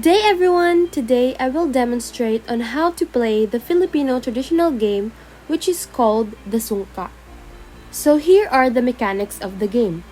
Good day everyone! Today I will demonstrate on how to play the Filipino traditional game which is called the Sungka. So here are the mechanics of the game.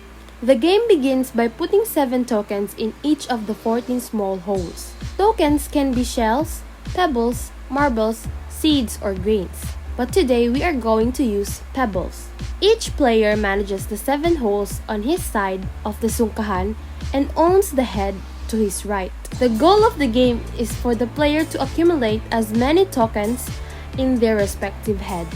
The game begins by putting 7 tokens in each of the 14 small holes. Tokens can be shells, pebbles, marbles, seeds, or grains. But today we are going to use pebbles. Each player manages the 7 holes on his side of the sungkahan and owns the head to his right. The goal of the game is for the player to accumulate as many tokens in their respective heads.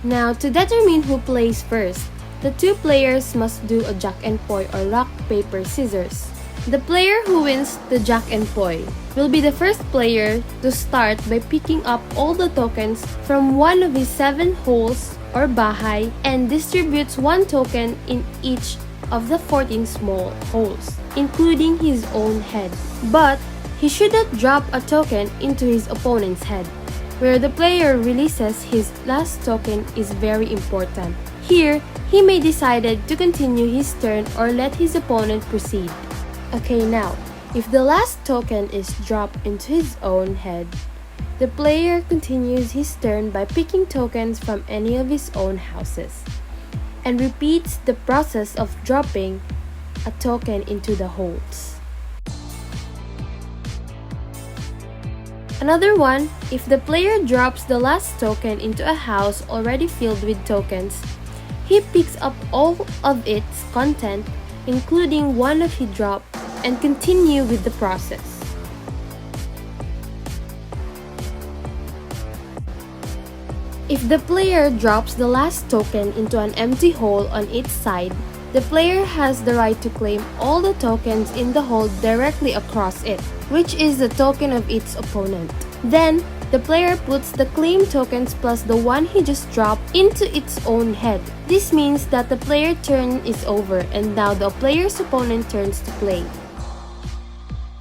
Now, to determine who plays first, the 2 players must do a jack and poi or rock, paper, scissors. The player who wins the jack and poi will be the first player to start by picking up all the tokens from one of his 7 holes or bahay and distributes 1 token in each of the 14 small holes, including his own head. But he should not drop a token into his opponent's head. Where the player releases his last token is very important. Here, he may decide to continue his turn or let his opponent proceed. Okay, now, if the last token is dropped into his own head, the player continues his turn by picking tokens from any of his own houses and repeats the process of dropping a token into the holes. Another one, if the player drops the last token into a house already filled with tokens, he picks up all of its content, including one that he dropped, and continue with the process. If the player drops the last token into an empty hole on its side, the player has the right to claim all the tokens in the hole directly across it, which is the token of its opponent. Then, the player puts the claim tokens plus the one he just dropped into its own head. This means that the player's turn is over and now the player's opponent turns to play.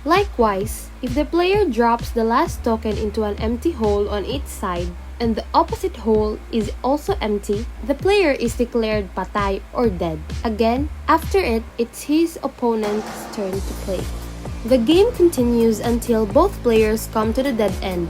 Likewise, if the player drops the last token into an empty hole on its side, and the opposite hole is also empty, the player is declared patay or dead. Again, after it, it's his opponent's turn to play. The game continues until both players come to the dead end.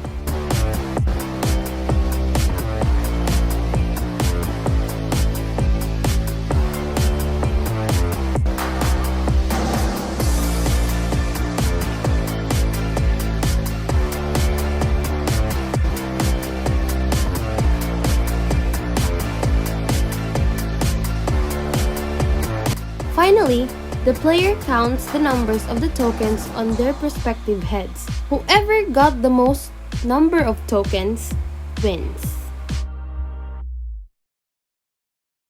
Finally, the player counts the numbers of the tokens on their respective heads. Whoever got the most number of tokens wins.